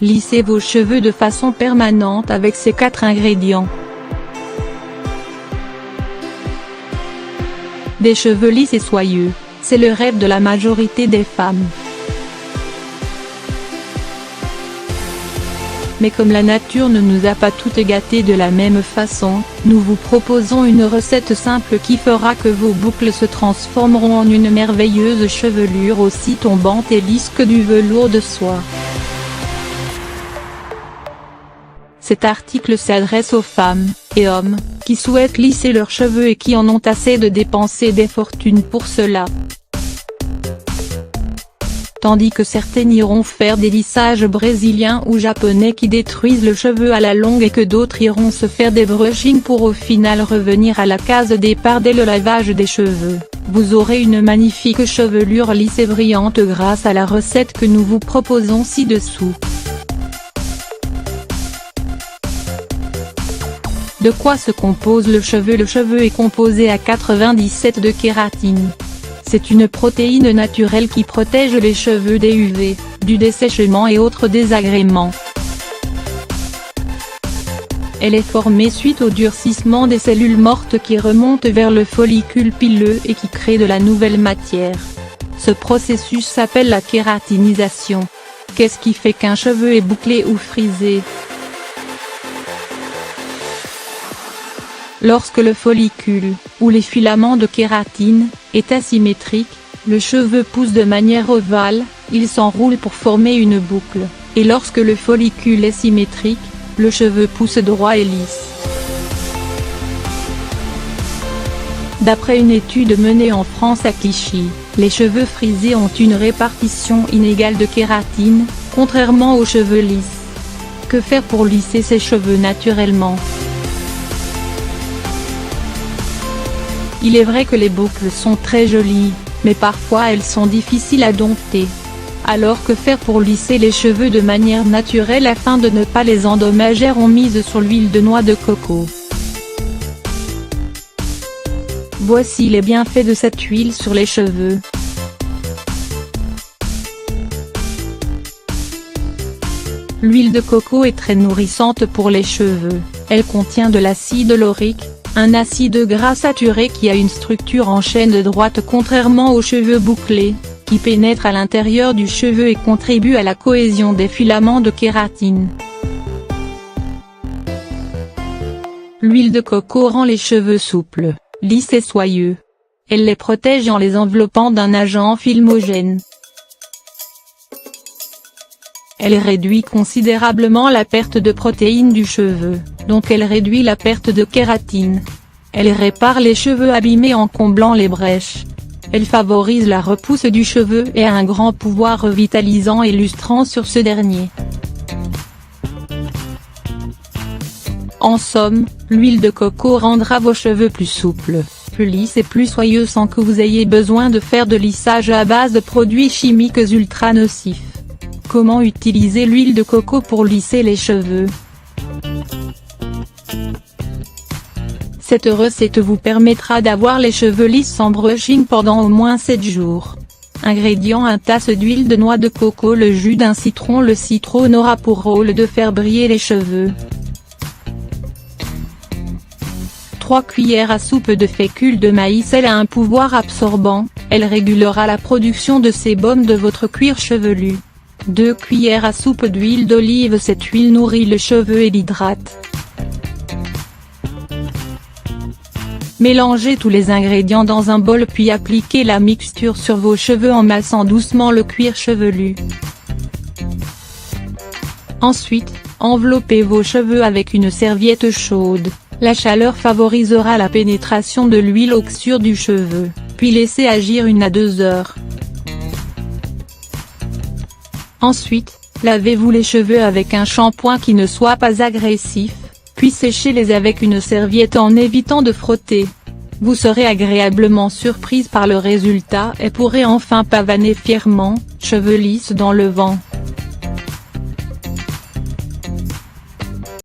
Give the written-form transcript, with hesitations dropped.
Lissez vos cheveux de façon permanente avec ces 4 ingrédients. Des cheveux lisses et soyeux, c'est le rêve de la majorité des femmes. Mais comme la nature ne nous a pas toutes gâtées de la même façon, nous vous proposons une recette simple qui fera que vos boucles se transformeront en une merveilleuse chevelure aussi tombante et lisse que du velours de soie. Cet article s'adresse aux femmes, et hommes, qui souhaitent lisser leurs cheveux et qui en ont assez de dépenser des fortunes pour cela. Tandis que certaines iront faire des lissages brésiliens ou japonais qui détruisent le cheveu à la longue et que d'autres iront se faire des brushings pour au final revenir à la case départ dès le lavage des cheveux, vous aurez une magnifique chevelure lisse et brillante grâce à la recette que nous vous proposons ci-dessous. De quoi se compose le cheveu? Le cheveu est composé à 97% de kératine. C'est une protéine naturelle qui protège les cheveux des UV, du dessèchement et autres désagréments. Elle est formée suite au durcissement des cellules mortes qui remontent vers le follicule pileux et qui créent de la nouvelle matière. Ce processus s'appelle la kératinisation. Qu'est-ce qui fait qu'un cheveu est bouclé ou frisé? Lorsque le follicule, ou les filaments de kératine, est asymétrique, le cheveu pousse de manière ovale, il s'enroule pour former une boucle, et lorsque le follicule est symétrique, le cheveu pousse droit et lisse. D'après une étude menée en France à Clichy, les cheveux frisés ont une répartition inégale de kératine, contrairement aux cheveux lisses. Que faire pour lisser ses cheveux naturellement? Il est vrai que les boucles sont très jolies, mais parfois elles sont difficiles à dompter. Alors que faire pour lisser les cheveux de manière naturelle afin de ne pas les endommager? On mise sur l'huile de noix de coco. Voici les bienfaits de cette huile sur les cheveux. L'huile de coco est très nourrissante pour les cheveux, elle contient de l'acide laurique, un acide gras saturé qui a une structure en chaîne droite contrairement aux cheveux bouclés, qui pénètre à l'intérieur du cheveu et contribue à la cohésion des filaments de kératine. L'huile de coco rend les cheveux souples, lisses et soyeux. Elle les protège en les enveloppant d'un agent filmogène. Elle réduit considérablement la perte de protéines du cheveu, donc elle réduit la perte de kératine. Elle répare les cheveux abîmés en comblant les brèches. Elle favorise la repousse du cheveu et a un grand pouvoir revitalisant et lustrant sur ce dernier. En somme, l'huile de coco rendra vos cheveux plus souples, plus lisses et plus soyeux sans que vous ayez besoin de faire de lissage à base de produits chimiques ultra nocifs. Comment utiliser l'huile de coco pour lisser les cheveux? Cette recette vous permettra d'avoir les cheveux lisses sans brushing pendant au moins 7 jours. Ingrédients: 1 tasse d'huile de noix de coco, le jus d'un citron. Le citron aura pour rôle de faire briller les cheveux. 3 cuillères à soupe de fécule de maïs. Elle a un pouvoir absorbant, elle régulera la production de sébum de votre cuir chevelu. 2 cuillères à soupe d'huile d'olive. Cette huile nourrit le cheveu et l'hydrate. Mélangez tous les ingrédients dans un bol puis appliquez la mixture sur vos cheveux en massant doucement le cuir chevelu. Ensuite, enveloppez vos cheveux avec une serviette chaude. La chaleur favorisera la pénétration de l'huile au sur du cheveu, puis laissez agir 1 à 2 heures. Ensuite, lavez-vous les cheveux avec un shampoing qui ne soit pas agressif, puis séchez-les avec une serviette en évitant de frotter. Vous serez agréablement surprise par le résultat et pourrez enfin pavaner fièrement, cheveux lisses dans le vent.